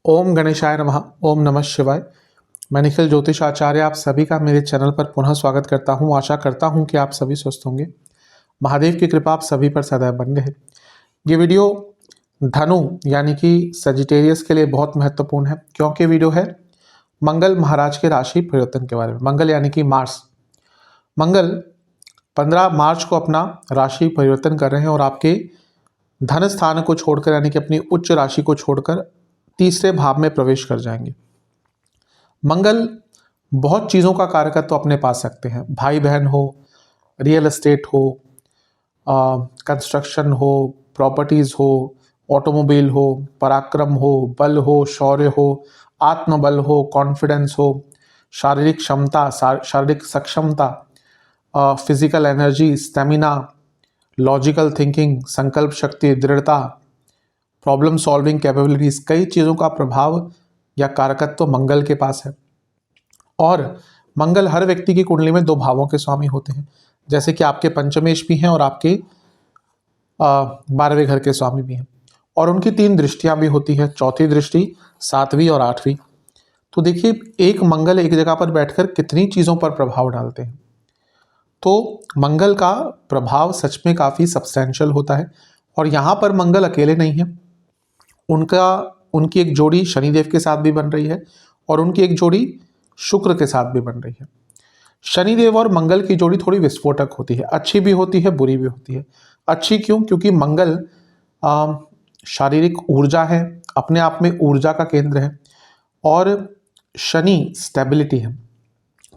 ओम गणेशाय नमः। ओम नमः शिवाय। मैं निखिल ज्योतिष आचार्य आप सभी का मेरे चैनल पर पुनः स्वागत करता हूं। आशा करता हूं कि आप सभी स्वस्थ होंगे। महादेव की कृपा आप सभी पर सदैव बनी रहे। ये वीडियो धनु यानी कि सजिटेरियस के लिए बहुत महत्वपूर्ण है, क्योंकि वीडियो है मंगल महाराज के राशि परिवर्तन के बारे में। मंगल यानी कि मार्स। मंगल 15 मार्च को अपना राशि परिवर्तन कर रहे हैं और आपके धन स्थान को छोड़कर यानी कि अपनी उच्च राशि को छोड़कर तीसरे भाव में प्रवेश कर जाएंगे। मंगल बहुत चीज़ों का कारकत्व अपने पास रखते हैं। भाई बहन हो, रियल एस्टेट हो, कंस्ट्रक्शन हो, प्रॉपर्टीज़ हो, ऑटोमोबाइल हो, पराक्रम हो, बल हो, शौर्य हो, आत्मबल हो, कॉन्फिडेंस हो, शारीरिक क्षमता, शारीरिक सक्षमता, physical energy, stamina, logical thinking, संकल्प शक्ति, दृढ़ता, प्रॉब्लम सॉल्विंग कैपेबिलिटीज, कई चीज़ों का प्रभाव या कारकत्व मंगल के पास है। और मंगल हर व्यक्ति की कुंडली में 2 भावों के स्वामी होते हैं, जैसे कि आपके पंचमेश भी हैं और आपके 12वें घर के स्वामी भी हैं। और उनकी 3 दृष्टियां भी होती हैं, चौथी दृष्टि, 7वीं और 8वीं। तो देखिए, एक मंगल एक जगह पर बैठकर कितनी चीज़ों पर प्रभाव डालते हैं। तो मंगल का प्रभाव सच में काफ़ी सब्सटेंशियल होता है। और यहाँ पर मंगल अकेले नहीं है, उनकी एक जोड़ी शनिदेव के साथ भी बन रही है और उनकी एक जोड़ी शुक्र के साथ भी बन रही है। शनिदेव और मंगल की जोड़ी थोड़ी विस्फोटक होती है, अच्छी भी होती है, बुरी भी होती है। अच्छी क्यों? क्योंकि मंगल शारीरिक ऊर्जा है, अपने आप में ऊर्जा का केंद्र है, और शनि स्टेबिलिटी है।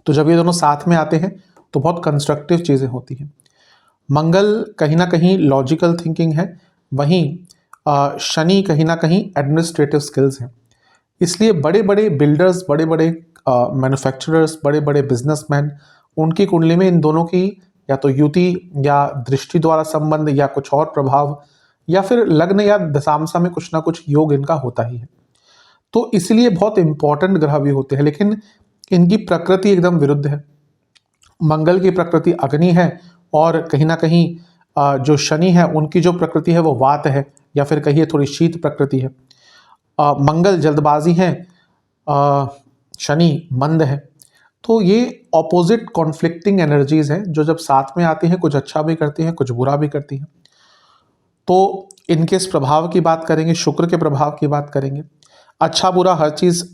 तो जब ये दोनों साथ में आते हैं तो बहुत कंस्ट्रक्टिव चीज़ें होती हैं। मंगल कहीं ना कहीं लॉजिकल थिंकिंग है, वहीं शनि कहीं ना कहीं एडमिनिस्ट्रेटिव स्किल्स हैं। इसलिए बड़े बड़े बिल्डर्स, बड़े बड़े मैन्युफैक्चरर्स, बड़े बड़े बिजनेसमैन, उनकी कुंडली में इन दोनों की या तो युति या दृष्टि द्वारा संबंध या कुछ और प्रभाव या फिर लग्न या दशांशा में कुछ ना कुछ योग इनका होता ही है। तो इसलिए बहुत इंपॉर्टेंट ग्रह भी होते हैं, लेकिन इनकी प्रकृति एकदम विरुद्ध है। मंगल की प्रकृति अग्नि है और कहीं ना कहीं जो शनि है उनकी जो प्रकृति है वो वात है, या फिर कहिए थोड़ी शीत प्रकृति है। मंगल जल्दबाजी है, शनि मंद है। तो ये ऑपोजिट कॉन्फ्लिक्टिंग एनर्जीज हैं जो जब साथ में आती हैं कुछ अच्छा भी करती हैं, कुछ बुरा भी करती हैं। तो इनके इस प्रभाव की बात करेंगे, शुक्र के प्रभाव की बात करेंगे। अच्छा बुरा हर चीज़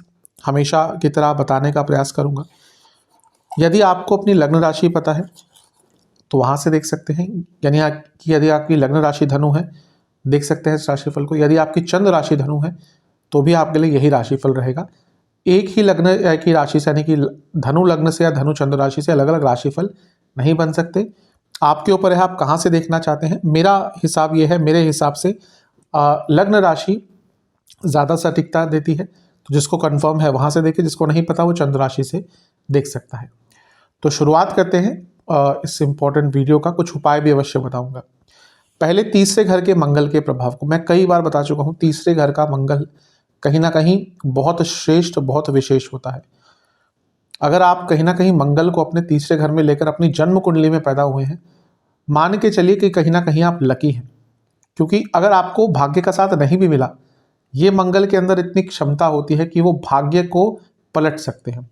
हमेशा की तरह बताने का प्रयास करूँगा। यदि आपको अपनी लग्न राशि पता है तो वहाँ से देख सकते हैं, यानी यदि आपकी लग्न राशि धनु है देख सकते हैं इस राशिफल को। यदि आपकी चंद्र राशि धनु है तो भी आपके लिए यही राशिफल रहेगा। एक ही लग्न की राशि से यानी कि धनु लग्न से या धनु चंद्र राशि से अलग अलग राशिफल नहीं बन सकते। आपके ऊपर है आप कहाँ से देखना चाहते हैं। मेरा हिसाब ये है, मेरे हिसाब से लग्न राशि ज़्यादा सटीकता देती है, तो जिसको कन्फर्म है वहाँ से देखें, जिसको नहीं पता वो चंद्र राशि से देख सकता है। तो शुरुआत करते हैं इस इम्पोर्टेंट वीडियो का। कुछ उपाय भी अवश्य बताऊंगा। पहले तीसरे घर के मंगल के प्रभाव को मैं कई बार बता चुका हूं। तीसरे घर का मंगल कहीं ना कहीं बहुत श्रेष्ठ, बहुत विशेष होता है। अगर आप कहीं ना कहीं मंगल को अपने तीसरे घर में लेकर अपनी जन्म कुंडली में पैदा हुए हैं, मान के चलिए कि कहीं ना कहीं आप लकी हैं। क्योंकि अगर आपको भाग्य का साथ नहीं भी मिला, ये मंगल के अंदर इतनी क्षमता होती है कि वो भाग्य को पलट सकते हैं।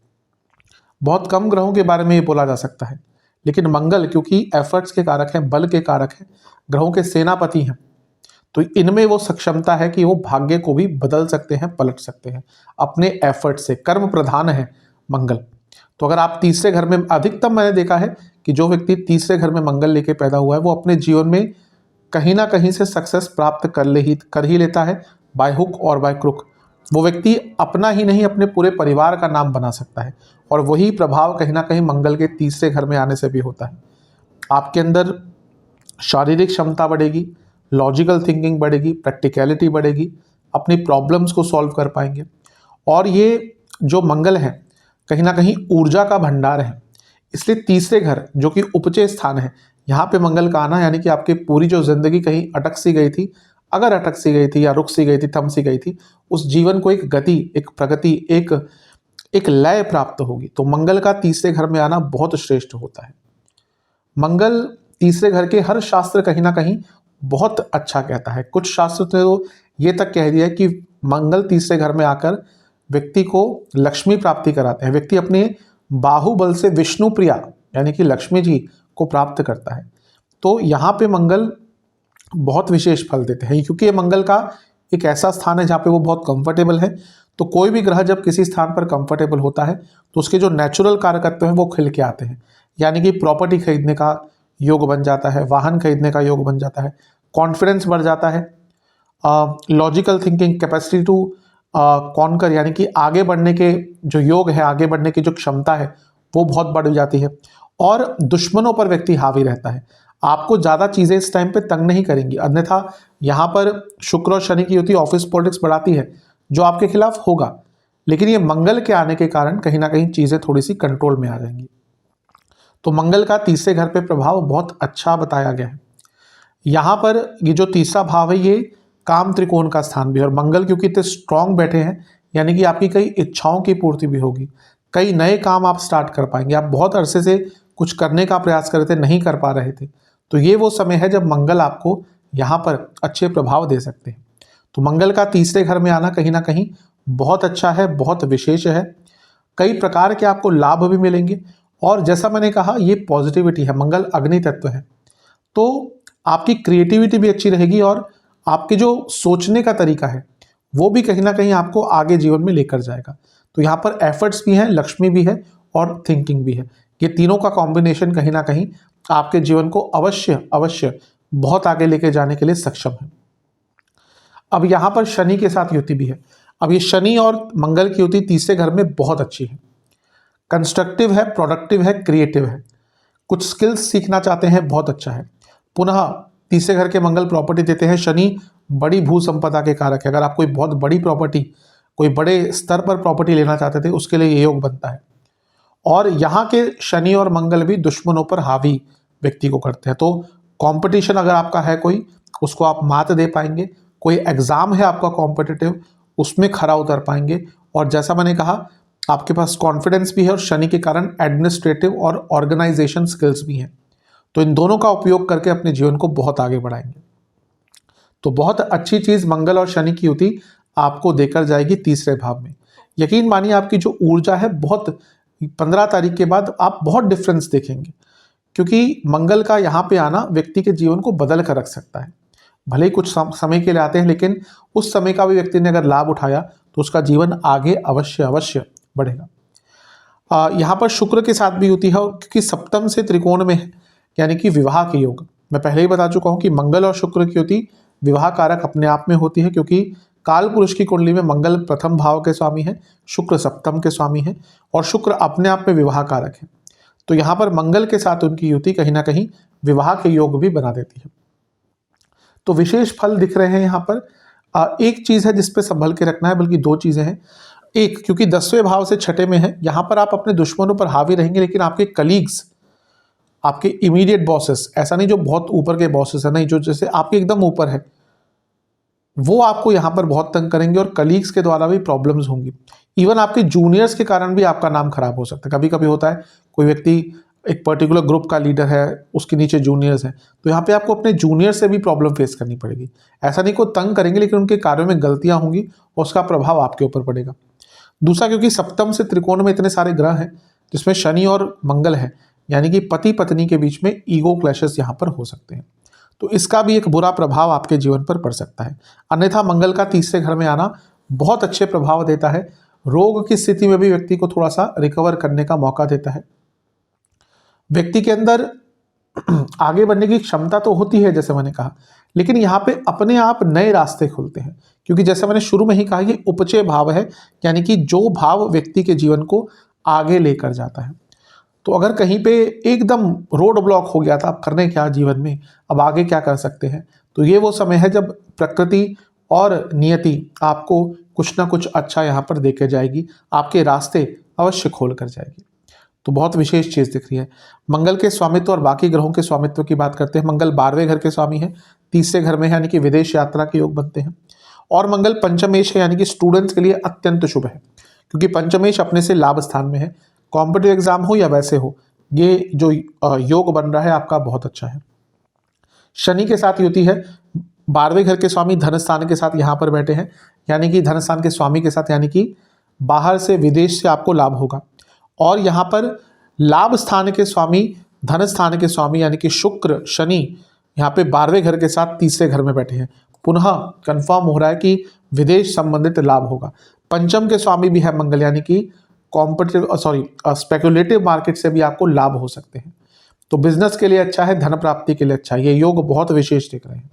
बहुत कम ग्रहों के बारे में ये बोला जा सकता है, लेकिन मंगल क्योंकि एफर्ट्स के कारक हैं, बल के कारक हैं, ग्रहों के सेनापति हैं, तो इनमें वो सक्षमता है कि वो भाग्य को भी बदल सकते हैं, पलट सकते हैं अपने एफर्ट से। कर्म प्रधान है मंगल। तो अगर आप तीसरे घर में, अधिकतम मैंने देखा है कि जो व्यक्ति तीसरे घर में मंगल लेके पैदा हुआ है वो अपने जीवन में कहीं ना कहीं से सक्सेस प्राप्त कर ही लेता है, बाय हुक और बाय क्रुक। वो व्यक्ति अपना ही नहीं अपने पूरे परिवार का नाम बना सकता है, और वही प्रभाव कहीं ना कहीं मंगल के तीसरे घर में आने से भी होता है। आपके अंदर शारीरिक क्षमता बढ़ेगी, लॉजिकल थिंकिंग बढ़ेगी, प्रैक्टिकलिटी बढ़ेगी, अपनी प्रॉब्लम्स को सॉल्व कर पाएंगे। और ये जो मंगल है कहीं ना कहीं ऊर्जा का भंडार है। इसलिए तीसरे घर जो कि उपचय स्थान है, यहाँ पे मंगल का आना यानी कि आपकी पूरी जो जिंदगी कहीं अटक सी गई थी, अगर अटक सी गई थी या रुक सी गई थी, थम सी गई थी, उस जीवन को एक गति, एक प्रगति, एक लय प्राप्त होगी। तो मंगल का तीसरे घर में आना बहुत श्रेष्ठ होता है। मंगल तीसरे घर के हर शास्त्र कहीं ना कहीं बहुत अच्छा कहता है। कुछ शास्त्र ने तो ये तक कह दिया है कि मंगल तीसरे घर में आकर व्यक्ति को लक्ष्मी प्राप्ति कराते हैं। व्यक्ति अपने बाहुबल से विष्णु प्रिया यानी कि लक्ष्मी जी को प्राप्त करता है। तो यहाँ पे मंगल बहुत विशेष फल देते हैं, क्योंकि ये मंगल का एक ऐसा स्थान है जहाँ पे वो बहुत कंफर्टेबल है। तो कोई भी ग्रह जब किसी स्थान पर कंफर्टेबल होता है तो उसके जो नेचुरल कारकत्व हैं वो खिल के आते हैं, यानी कि प्रॉपर्टी खरीदने का योग बन जाता है, वाहन खरीदने का योग बन जाता है, कॉन्फिडेंस बढ़ जाता है, logical thinking capacity to conquer यानी कि आगे बढ़ने के जो योग है, आगे बढ़ने की जो क्षमता है वो बहुत बढ़ जाती है, और दुश्मनों पर व्यक्ति हावी रहता है। आपको ज़्यादा चीज़ें इस टाइम पे तंग नहीं करेंगी। अन्यथा यहाँ पर शुक्र और शनि की युति ऑफिस पॉलिटिक्स बढ़ाती है, जो आपके खिलाफ होगा, लेकिन ये मंगल के आने के कारण कहीं ना कहीं चीज़ें थोड़ी सी कंट्रोल में आ जाएंगी। तो मंगल का तीसरे घर पे प्रभाव बहुत अच्छा बताया गया है। यहाँ पर ये जो तीसरा भाव है ये काम त्रिकोण का स्थान भी है, और मंगल क्योंकि इतने स्ट्रांग बैठे हैं यानी कि आपकी कई इच्छाओं की पूर्ति भी होगी, कई नए काम आप स्टार्ट कर पाएंगे। आप बहुत अरसे से कुछ करने का प्रयास कर रहे थे, नहीं कर पा रहे थे, तो ये वो समय है जब मंगल आपको यहाँ पर अच्छे प्रभाव दे सकते हैं। तो मंगल का तीसरे घर में आना कहीं ना कहीं बहुत अच्छा है, बहुत विशेष है। कई प्रकार के आपको लाभ भी मिलेंगे, और जैसा मैंने कहा ये पॉजिटिविटी है, मंगल अग्नि तत्व है, तो आपकी क्रिएटिविटी भी अच्छी रहेगी, और आपके जो सोचने का तरीका है वो भी कहीं ना कहीं आपको आगे जीवन में लेकर जाएगा। तो यहाँ पर एफर्ट्स भी हैं, लक्ष्मी भी है और थिंकिंग भी है। ये तीनों का कॉम्बिनेशन कहीं ना कहीं आपके जीवन को अवश्य अवश्य बहुत आगे लेके जाने के लिए सक्षम है। अब यहाँ पर शनि के साथ युति भी है। अब ये शनि और मंगल की युति तीसरे घर में बहुत अच्छी है, कंस्ट्रक्टिव है, प्रोडक्टिव है, क्रिएटिव है, कुछ स्किल्स सीखना चाहते हैं, बहुत अच्छा है। पुनः तीसरे घर के मंगल प्रॉपर्टी देते हैं, शनि बड़ी भू संपदा के कारक है। अगर आप कोई बहुत बड़ी प्रॉपर्टी, कोई बड़े स्तर पर प्रॉपर्टी लेना चाहते थे, उसके लिए ये योग बनता है। और यहाँ के शनि और मंगल भी दुश्मनों पर हावी व्यक्ति को करते हैं। तो कंपटीशन अगर आपका है कोई, उसको आप मात दे पाएंगे। कोई एग्जाम है आपका कॉम्पिटिटिव, उसमें खरा उतर पाएंगे। और जैसा मैंने कहा आपके पास कॉन्फिडेंस भी है, और शनि के कारण एडमिनिस्ट्रेटिव और ऑर्गेनाइजेशन स्किल्स भी हैं। तो इन दोनों का उपयोग करके अपने जीवन को बहुत आगे बढ़ाएंगे। तो बहुत अच्छी चीज़ मंगल और शनि की युति आपको देकर जाएगी तीसरे भाव में। यकीन मानिए आपकी जो ऊर्जा है बहुत 15 तारीख के बाद आप बहुत डिफरेंस देखेंगे, क्योंकि मंगल का यहाँ पे आना व्यक्ति के जीवन को बदल कर रख सकता है। भले ही कुछ समय के लिए आते हैं, लेकिन उस समय का भी व्यक्ति ने अगर लाभ उठाया तो उसका जीवन आगे अवश्य अवश्य बढ़ेगा। यहाँ पर शुक्र के साथ भी युति है, क्योंकि सप्तम से त्रिकोण में है, यानी कि विवाह के योग। मैं पहले ही बता चुका हूँ कि मंगल और शुक्र की युति विवाह कारक अपने आप में होती है, क्योंकि काल पुरुष की कुंडली में मंगल प्रथम भाव के स्वामी है, शुक्र सप्तम के स्वामी है, और शुक्र अपने आप में विवाह कारक है। तो यहाँ पर मंगल के साथ उनकी युति कहीं ना कहीं विवाह के योग भी बना देती है। तो विशेष फल दिख रहे हैं यहाँ पर। एक चीज़ है जिस पे संभल के रखना है, बल्कि दो चीज़ें हैं। एक, क्योंकि 10वें भाव से छठे में है, यहाँ पर आप अपने दुश्मनों पर हावी रहेंगे, लेकिन आपके कलीग्स, आपके इमीडिएट बॉसेस, ऐसा नहीं जो बहुत ऊपर के बॉसेस है, नहीं, जो जैसे आपके एकदम ऊपर है, वो आपको यहाँ पर बहुत तंग करेंगे, और कलीग्स के द्वारा भी प्रॉब्लम्स होंगी। इवन आपके जूनियर्स के कारण भी आपका नाम खराब हो सकता है। कभी कभी होता है कोई व्यक्ति एक पर्टिकुलर ग्रुप का लीडर है, उसके नीचे जूनियर्स हैं, तो यहाँ पे आपको अपने जूनियर से भी प्रॉब्लम फेस करनी पड़ेगी। ऐसा नहीं को तंग करेंगे, लेकिन उनके कार्यों में गलतियाँ होंगी और उसका प्रभाव आपके ऊपर पड़ेगा। दूसरा, क्योंकि सप्तम से त्रिकोण में इतने सारे ग्रह हैं जिसमें शनि और मंगल है, यानी कि पति पत्नी के बीच में ईगो क्लैशेस यहाँ पर हो सकते हैं, तो इसका भी एक बुरा प्रभाव आपके जीवन पर पड़ सकता है। अन्यथा मंगल का तीसरे घर में आना बहुत अच्छे प्रभाव देता है। रोग की स्थिति में भी व्यक्ति को थोड़ा सा रिकवर करने का मौका देता है। व्यक्ति के अंदर आगे बढ़ने की क्षमता तो होती है जैसे मैंने कहा, लेकिन यहाँ पे अपने आप नए रास्ते खुलते हैं, क्योंकि जैसे मैंने शुरू में ही कहा ये उपचय भाव है, यानी कि जो भाव व्यक्ति के जीवन को आगे लेकर जाता है। तो अगर कहीं पे एकदम रोड ब्लॉक हो गया था, आप करने क्या जीवन में, अब आगे क्या कर सकते हैं, तो ये वो समय है जब प्रकृति और नियति आपको कुछ ना कुछ अच्छा यहाँ पर देके जाएगी, आपके रास्ते अवश्य खोल कर जाएगी। तो बहुत विशेष चीज़ दिख रही है। मंगल के स्वामित्व और बाकी ग्रहों के स्वामित्व की बात करते हैं। मंगल 12वें घर के स्वामी है, तीसरे घर में है, यानी कि विदेश यात्रा के योग बनते हैं। और मंगल पंचमेश है, यानी कि स्टूडेंट्स के लिए अत्यंत शुभ है, क्योंकि पंचमेश अपने से लाभ स्थान में है। कॉम्पिटिटिव एग्जाम हो या वैसे हो, ये जो योग बन रहा है आपका बहुत अच्छा है। शनि के साथ युति है, 12वें घर के स्वामी धन स्थान के साथ यहाँ पर बैठे हैं, यानी कि धन स्थान के स्वामी के साथ, यानी कि बाहर से विदेश से आपको लाभ होगा। और यहाँ पर लाभ स्थान के स्वामी, धन स्थान के स्वामी यानी कि शुक्र शनि यहाँ पे 12वें घर के साथ तीसरे घर में बैठे हैं। पुनः कंफर्म हो रहा है कि विदेश संबंधित लाभ होगा। पंचम के स्वामी भी है मंगल, यानी कि स्पेकुलेटिव मार्केट से भी आपको लाभ हो सकते हैं। तो बिजनेस के लिए अच्छा है, धन प्राप्ति के लिए अच्छा है, ये योग बहुत विशेष दिख रहे हैं।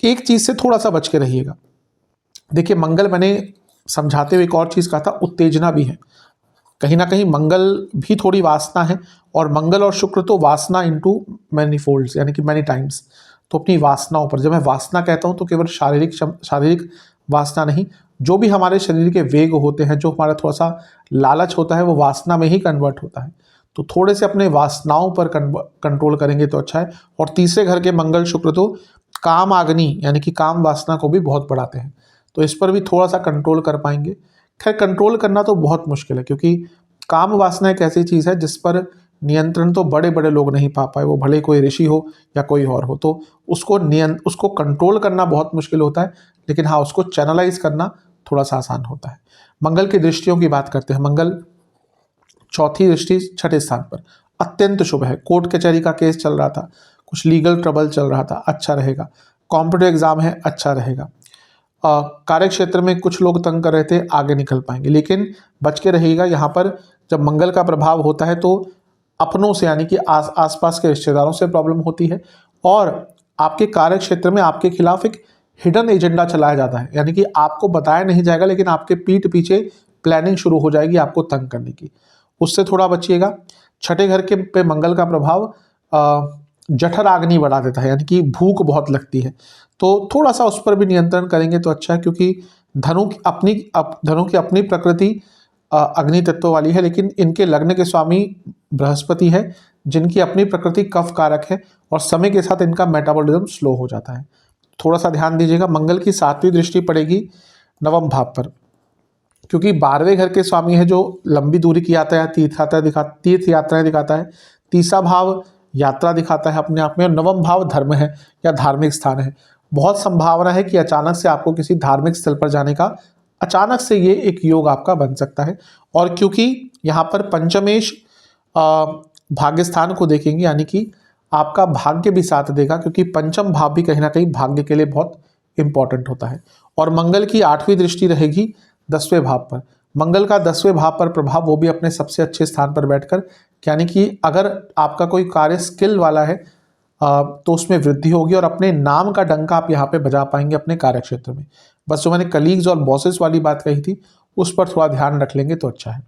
एक चीज से थोड़ा सा बच के रहिएगा। देखिए मंगल, मैंने समझाते हुए एक और चीज कहा था, उत्तेजना भी है। कहीं ना कहीं मंगल भी थोड़ी वासना है, और मंगल और शुक्र तो वासना इनटू मैनी फोल्ड्स, यानी कि मैनी टाइम्स। तो अपनी वासनाओं पर, जब मैं वासना कहता हूं तो केवल शारीरिक वासना नहीं, जो भी हमारे शरीर के वेग होते हैं, जो हमारा थोड़ा सा लालच होता है, वो वासना में ही कन्वर्ट होता है। तो थोड़े से अपने वासनाओं पर कंट्रोल करेंगे तो अच्छा है। और तीसरे घर के मंगल शुक्र तो काम आग्नि यानी कि काम वासना को भी बहुत बढ़ाते हैं, तो इस पर भी थोड़ा सा कंट्रोल कर पाएंगे। खैर कंट्रोल करना तो बहुत मुश्किल है, क्योंकि काम वासना एक ऐसी चीज़ है जिस पर नियंत्रण तो बड़े बड़े लोग नहीं पा पाए, वो भले कोई ऋषि हो या कोई और हो। तो उसको कंट्रोल करना बहुत मुश्किल होता है, लेकिन हाँ उसको चैनलाइज करना थोड़ा सा आसान होता है। मंगल की दृष्टियों की बात करते हैं। मंगल चौथी दृष्टि छठे स्थान पर, अत्यंत शुभ है। कोर्ट कचहरी का केस चल रहा था, कुछ लीगल ट्रबल चल रहा था, अच्छा रहेगा। कॉम्पिटिटिव एग्जाम है, अच्छा रहेगा। कार्य क्षेत्र में कुछ लोग तंग कर रहे थे, आगे निकल पाएंगे, लेकिन बच के रहिएगा। यहाँ पर जब मंगल का प्रभाव होता है तो अपनों से यानी कि आसपास के रिश्तेदारों से प्रॉब्लम होती है, और आपके कार्य क्षेत्र में आपके खिलाफ एक हिडन एजेंडा चलाया जाता है, यानी कि आपको बताया नहीं जाएगा, लेकिन आपके पीठ पीछे प्लानिंग शुरू हो जाएगी आपको तंग करने की। उससे थोड़ा बचिएगा। छठे घर के पे मंगल का प्रभाव जठर आग्नि बढ़ा देता है, यानी कि भूख बहुत लगती है, तो थोड़ा सा उस पर भी नियंत्रण करेंगे तो अच्छा है। क्योंकि धनु की अपनी प्रकृति अग्नि तत्व वाली है, लेकिन इनके लग्न के स्वामी बृहस्पति है, जिनकी अपनी प्रकृति कफ कारक है, और समय के साथ इनका मेटाबॉलिज्म स्लो हो जाता है। थोड़ा सा ध्यान दीजिएगा। मंगल की 7वीं दृष्टि पड़ेगी नवम भाव पर, क्योंकि 12वें घर के स्वामी है जो लंबी दूरी की यात्रा, तीर्थ यात्राएं दिखाता है। तीसरा भाव यात्रा दिखाता है अपने आप में, और नवम भाव धर्म है या धार्मिक स्थान है। बहुत संभावना है कि अचानक से आपको किसी धार्मिक स्थल पर जाने का अचानक से ये एक योग आपका बन सकता है। और क्योंकि यहाँ पर पंचमेश भाग्य स्थान को देखेंगे, यानी कि आपका भाग्य भी साथ देगा, क्योंकि पंचम भाव भी कहीं ना कहीं भाग्य के लिए बहुत इंपॉर्टेंट होता है। और मंगल की 8वीं दृष्टि रहेगी 10वें भाव पर। मंगल का 10वें भाव पर प्रभाव, वो भी अपने सबसे अच्छे स्थान पर बैठकर, यानी कि अगर आपका कोई कार्य स्किल वाला है तो उसमें वृद्धि होगी, और अपने नाम का डंका आप यहाँ पे बजा पाएंगे अपने कार्य क्षेत्र में। बस जो मैंने कलीग्स और बॉसेस वाली बात कही थी उस पर थोड़ा ध्यान रख लेंगे तो अच्छा है।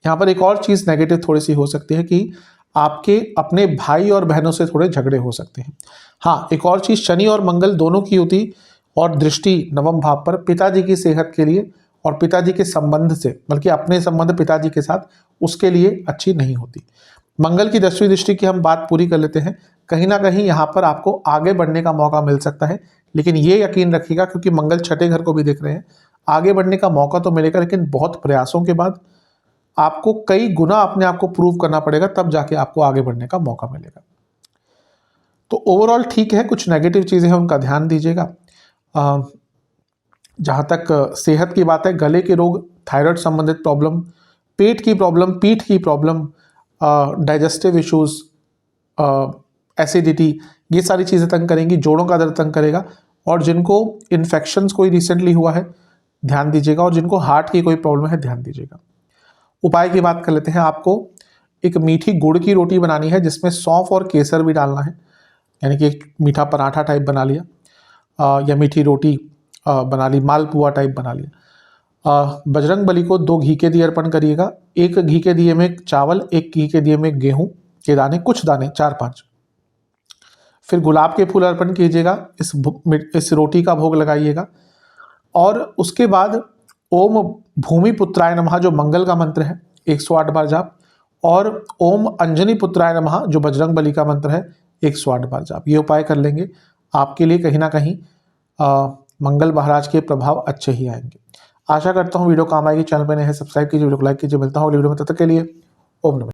यहाँ पर एक और चीज़ नेगेटिव थोड़ी सी हो सकती है कि आपके अपने भाई और बहनों से थोड़े झगड़े हो सकते हैं। हाँ, एक और चीज़, शनि और मंगल दोनों की युति और दृष्टि नवम भाव पर पिताजी की सेहत के लिए और पिताजी के संबंध से, बल्कि अपने संबंध पिताजी के साथ, उसके लिए अच्छी नहीं होती। मंगल की 10वीं दृष्टि की हम बात पूरी कर लेते हैं। कहीं ना कहीं यहाँ पर आपको आगे बढ़ने का मौका मिल सकता है, लेकिन ये यकीन रखिएगा क्योंकि मंगल छठे घर को भी देख रहे हैं, आगे बढ़ने का मौका तो मिलेगा, लेकिन बहुत प्रयासों के बाद आपको कई गुना अपने आप को प्रूव करना पड़ेगा, तब जाके आपको आगे बढ़ने का मौका मिलेगा। तो ओवरऑल ठीक है, कुछ नेगेटिव चीज़ें हैं उनका ध्यान दीजिएगा। जहाँ तक सेहत की बात है, गले के रोग, थायराइड संबंधित प्रॉब्लम, पेट की प्रॉब्लम, पीठ की प्रॉब्लम, डाइजेस्टिव इश्यूज, एसिडिटी, ये सारी चीज़ें तंग करेंगी। जोड़ों का दर्द तंग करेगा, और जिनको इन्फेक्शंस कोई रिसेंटली हुआ है ध्यान दीजिएगा, और जिनको हार्ट की कोई प्रॉब्लम है ध्यान दीजिएगा। उपाय की बात कर लेते हैं। आपको एक मीठी गुड़ की रोटी बनानी है जिसमें सौंफ और केसर भी डालना है, यानी कि एक मीठा पराठा टाइप बना लिया, या मीठी रोटी बना ली, मालपुआ टाइप बना लिया। बजरंग बली को 2 घी के दिए अर्पण करिएगा। 1 घी के दिए में चावल, 1 घी के दिए में गेहूं के दाने, कुछ दाने 4-5। फिर गुलाब के फूल अर्पण कीजिएगा, इस रोटी का भोग लगाइएगा। और उसके बाद ओम भूमि पुत्राय नमः जो मंगल का मंत्र है 108 बार जाप, और ओम अंजनी पुत्राय नमः जो बजरंग बली का मंत्र है 108 बार जाप। ये उपाय कर लेंगे, आपके लिए कहीं ना कहीं मंगल महाराज के प्रभाव अच्छे ही आएंगे। आशा करता हूँ वीडियो काम आएगी। चैनल पर नए हैं सब्सक्राइब कीजिए, वीडियो को लाइक कीजिए। मिलता हूँ वीडियो में, तब तक के लिए ओम नमः।